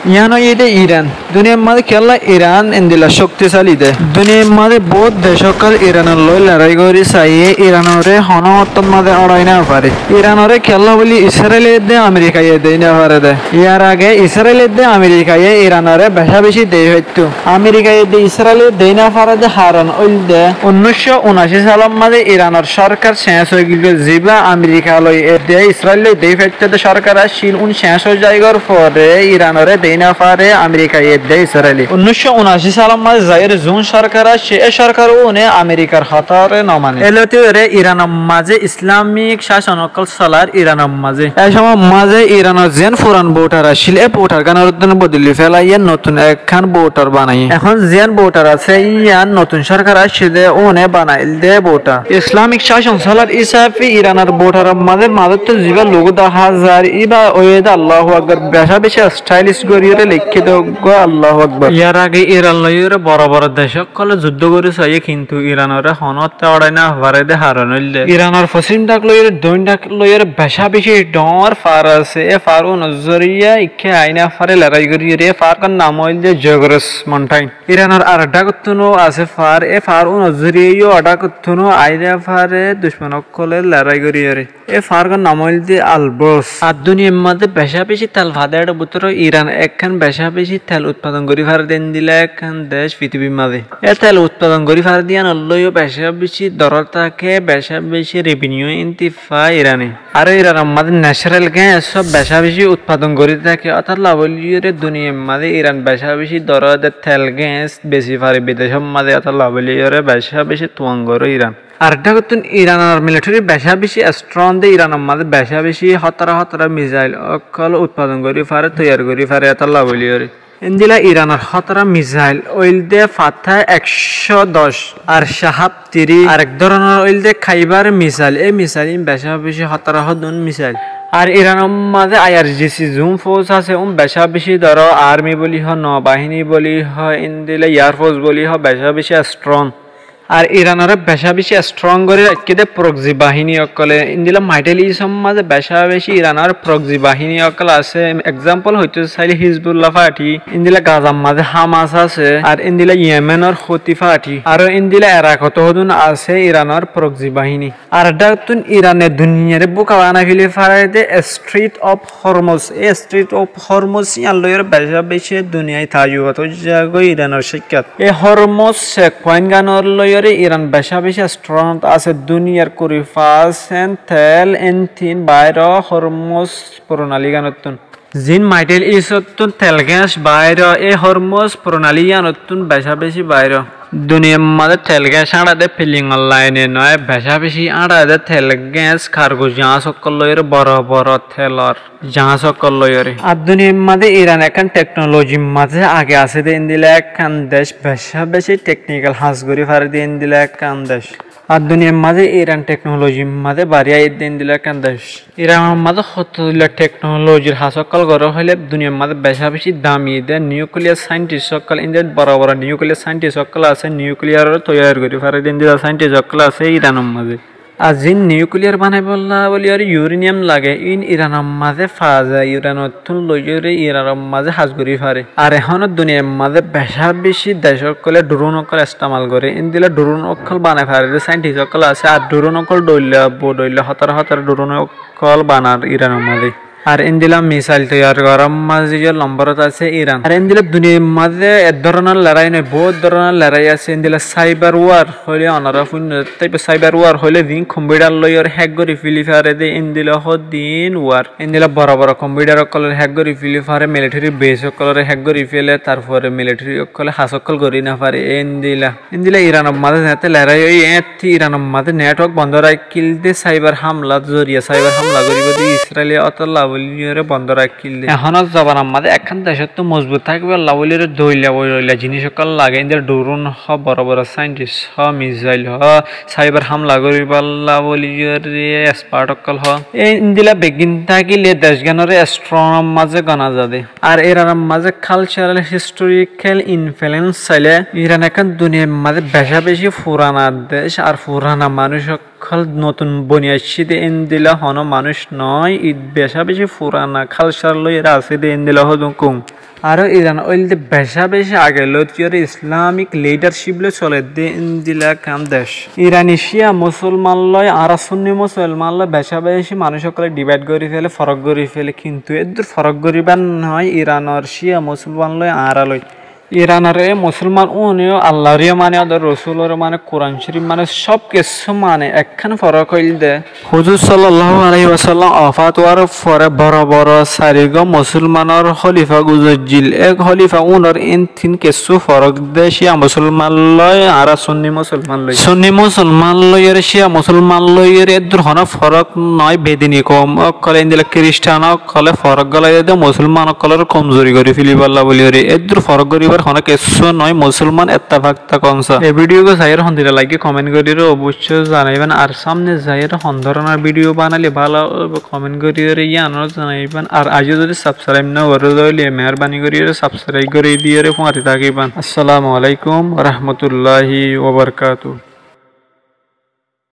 ইয়ানো ইদে ইরান দুনিয়ার মাঝে খেলা ইরান এন্দিলা শক্তিশালী দে দুনিয়ার মাঝে বহুত দেশকাল ইরানের লই লড়াই করি চাইয়ে ইরানরে হনহত্তর মাঝে অড়াই না পারে ইরানরে খেলা বলি ইসরায়েলের দে আমেরিকায় দেই না পারে দে ইয়ার আগে ইসরায়েলের দে আমেরিকায় ইরানরে বেশা বেশি দেই হইতো আমেরিকায় দে ইসরায়েলের দেই না পারে দে হারান ওইল দে 1979 সালের মাঝে ইরানের সরকার শেষ হয়ে গেল জিবা আমেরিকা লই দে ইসরায়েল দেই ফেলতে দে সরকার আসিল শেষ হয়ে যাইগর পরে ইরানরে দেই না পারে আমেরিকায় দে ইসরায়েলি 1979 সালের মাঝে জায়ের জুন সরকার সে সরকার উনি আমেরিকার হতারে ন মানে এলতে রে ইরানের মাঝে ইসলামিক শাসন অকল সালার ইরানের মাঝে এই সময় মাঝে ইরানের জেন ফুরান ভোটার আসিল এ ভোটার গানের উদ্যান বদলি ফেলাইয়া নতুন একখান ভোটার বানাই এখন জেন ভোটার আছে ইয়ান নতুন সরকার আসলে উনি বানাইল দে ভোটার ইসলামিক শাসন সালার ইসাফি ইরানের ভোটার মাঝে মাঝে তো জিবা লোক 10,000 ইবা ওয়েদ আল্লাহু আকবার বেশা বেশি স্টাইলিশ গরিয়রে লিখিত গো আল্লাহু আকবার ইয়ার আগে ইরান লইরে বড় বড় দেশক কলে যুদ্ধ করে চাইয়ে কিন্তু ইরানের হনত অড়াই না পারে দে হারান হইলে ইরানের পশ্চিম ডাক লইরে দৈন ডাক লইরে বেশা বেশি ডর ফার আছে এ ফারু নজরিয়া ইকে আইনা ফারে লড়াই গরিয়রে ফার কার নাম হইল যে জগরস মাউন্টেন ইরানের আর ডাকতুনো আছে ফার এ ফারু নজরিয়া আডাকতুনো আইনা ফারে দুশমন কলে লড়াই গরিয়রে এ ফার কার নাম হইল যে আলবরস আর দুনিয়ার মধ্যে বেশা বেশি তেল ভাদার বুতর ইরান একখান বেশা বেশি তেল উৎপাদন করি ফার দেন দিলে একখান দেশ পৃথিবীর মাঝে এ তেল উৎপাদন করি ফার দিয়া নলইও বেশা বেশি দর থাকে বেশা বেশি রেভিনিউ ইন্তিফা ইরানে আর ইরানের মাঝে ন্যাচারাল গ্যাস সব বেশা বেশি উৎপাদন করি থাকে অর্থাৎ লাভলিয়রে দুনিয়ার মাঝে ইরান বেশা বেশি দর তেল গ্যাস বেশি ফারে বিদেশের মাঝে অর্থাৎ লাভলিয়রে বেশা বেশি তুয়াং করে ইরান আর দেখুন ইরানের মিলিটারি বেশা বেশি স্ট্রং দে ইরানের মাঝে বেশা বেশি হতরা মিসাইল অকল উৎপাদন করি ফারে তৈরি করি ফারে এত লাভলিয়রে ইন্দিলা ইরানের হতরা মিসাইল ওইল দে ফাথা 110 আর শাহাব 30 আরেক ধরনের ওইল দে খাইবার মিসাইল এই মিসাইল বেশা বেশি হতরা হদুন মিসাইল আর ইরানের মাঝে আইআরজিসি জুম ফোর্স আছে বেশা বেশি ধরো আর্মি বলি হ নৌবাহিনী বলি হ ইন্দিলা এয়ারফোর্স বলি হ বেশা বেশি স্ট্রং আর ইরানের বেশা বেশি স্ট্রং করে রাখতে প্রক্সি বাহিনী অকলে ইন্দিলা মাইটেল ইসম মাঝে বেশা বেশি ইরানের প্রক্সি বাহিনী অকল আছে এক্সাম্পল হইতে চাইলে হিজবুল্লাহ পার্টি ইন্দিলা গাজার মাঝে হামাস আছে আর ইন্দিলা ইয়েমেনের হতি পার্টি আর ইন্দিলা এরাকত হদুন আছে ইরানের প্রক্সি বাহিনী আর ডাকতুন ইরানের দুনিয়ারে বুকা বানা ফেলে ফারাইতে স্ট্রিট অফ হরমুজ এই স্ট্রিট অফ হরমুজ ইয়ালয়ের বেশা বেশি দুনিয়ায় থাইও তো জাগো ইরানের শিক্ষাত এই হরমুজ শেখ পয়েন্ট গানর লয়ের ইরান বেশা বেশি স্ট্রং আছে দুনিয়ার 20% তেল এনথিন বাইরে হরমুজ প্রণালী গানতুন জিন মাইটেল ইসতুন তেল গ্যাস বাইরে এই হরমুজ প্রণালী গানতুন বেশা বেশি বাইরে দুনিয়ার মাঝে তেল গ্যাস আড়াতে ফিলিং লাইনে নয় বেশা বেশি আড়াতে তেল গ্যাস কার্গো জাহাজ সকল লয়ের বড় বড় তেলর জাহাজ সকল লয়ের আর দুনিয়ার মাঝে ইরান এখন টেকনোলজি মাঝে আগে আছে দিন দিলে একখান দেশ বেশা বেশি টেকনিক্যাল হাস করি ফার দিন দিলে একখান দেশ আর দুনিয়ার মাঝে ইরান টেকনোলজি মাঝে বাড়িয়া দিন দিলে একখান দেশ ইরানের মাঝে হতদিলা টেকনোলজির হাসকল গড় হলে দুনিয়ার মাঝে বেশা বেশি দামি দেয় নিউক্লিয়ার সাইন্টিস্ট সকল ইন্ডিয়ার বড় বড় নিউক্লিয়ার সাইন্টিস্ট সকল আছে নিউক্লিয়ার তৈরি করি ফারে দিন দিলা সাইন্টিস্ট সকল আছে ইরানের মাঝে আর জিন নিউক্লিয়ার বানাই বললা বলি আর ইউরেনিয়াম লাগে ইরানের মাঝে ফা যায় ইরানতুন লইরে ইরানের মাঝে হাজ করি ফারে আর এখন দুনিয়ার মাঝে বেশা বেশি দেশ সকলে ড্রোন অকল ইস্তেমাল করে দিলে ড্রোন অকল বানাই ফারে সাইন্টিস্ট সকল আছে আর ড্রোন অকল ডইলে হতার ড্রোন অকল বানার ইরানের মাঝে আর ইন্দিলা মিসাইল তৈরি করার মাঝে নম্বরত আছে ইরান আর ইন্দিলা দুনিয়ার মাঝে এক ধরনের লড়াই নয় বহুত ধরনের লড়াই আছে ইন্দিলা সাইবার ওয়ার হলে অনারা টাইপ সাইবার ওয়ার হলে দিন কম্পিউটার লইয়ার হ্যাক করে ফিলি ফারে দে ইন্দিলা দিন ওয়ার ইন্দিলা বড় বড় কম্পিউটার কলের হ্যাক করে ফিলি ফারে মিলিটারি বেস কলের হ্যাক করে ফেলে তারপরে মিলিটারি কলে হাসকল করি না পারে ইন্দিলা ইরানের মাঝে যাতে লড়াই ওই ইরানের মাঝে নেটওয়ার্ক বন্ধ রাখিল দে সাইবার হামলা জরিয়া সাইবার হামলা করিব দি ইসরায়েলি অত লাভলিয়রে বন্ধ রাখিল দে এখন জবানার মাঝে একখান দেশের তো মজবুত থাকবে লাভলিয়রে দইলা জিনিস সকল লাগে ইন্দিলা ড্রোন হ বড় বড় সাইন্টিস্ট হ মিসাইল হ সাইবার হামলা করিব লাভলিয়রে এক্সপার্ট সকল হ ইন্দিলা বেগিন থাকিলে দেশগানরে স্ট্রং মাঝে গনা যাবে আর ইরানের মাঝে কালচারাল হিস্টোরিক্যাল ইনফ্লুয়েন্স চাইলে ইরান এখন দুনিয়ার মাঝে বেশা বেশি পুরানা দেশ আর পুরানা মানুষ সকল নতুন বনিয়াসি দে ইন্দিলা হন মানুষ নয় ঈদ বেশা বেশি পুরানা খালসার লই এরা আছে দে ইন্দিলা হদুম কুম আরো ইরান ওইল দে বেশা বেশি আগে লতিয়র ইসলামিক লিডারশিপ লে চলে দে ইন্দিলা কাম দেশ ইরানি শিয়া মুসলমান লয় আর সুন্নি মুসলমান লয় বেশা বেশি মানুষ সকলে ডিভাইড করে ফেলে ফরক করে ফেলে কিন্তু এদের ফরক করিবার নয় ইরানের শিয়া মুসলমান লয় আর লয় ইরানের মুসলমান উনিও আল্লাহর মানে ওদের রসুলের মানে কোরআন শরীফ মানে সব কিছু মানে একখান ফরক হইল দে হুজুর সাল্লাল্লাহু আলাইহি ওয়াসাল্লাম ওফাত হওয়ার পরে বড় বড় সারিগ মুসলমানের খলিফা গুজরিল এক খলিফা উনার ইন তিন কিছু ফরক দে শিয়া মুসলমান লয় আর সুন্নি মুসলমান লয়ের শিয়া মুসলমান লয়ের এদের হন ফরক নয় বেদিনী কম কলে ইন্দিলা খ্রিস্টান কলে ফরক গলাই দে মুসলমান কলের কমজোরি করে ফিলিবাল্লা বলি এদের ফরক করিবার অনেক কিছু নয় মুসলমান এত্তাফাক্তা কনসা এই ভিডিওকে যাইয়ের হন্দিরা লাইকে কমেন্ট করিরে অবশ্যই জানাইবেন আর সামনে যাইয়ের হন ধরনের ভিডিও বানালে ভালো কমেন্ট করিরে ইয়ানো জানাইবেন আর আজও যদি সাবস্ক্রাইব না করে দিলে মেহরবানি করিরে সাবস্ক্রাইব করে দিয়ে ফুয়াতে থাকিবেন। আসসালামু আলাইকুম ওয়া রাহমাতুল্লাহি ওয়া বারাকাতুহু।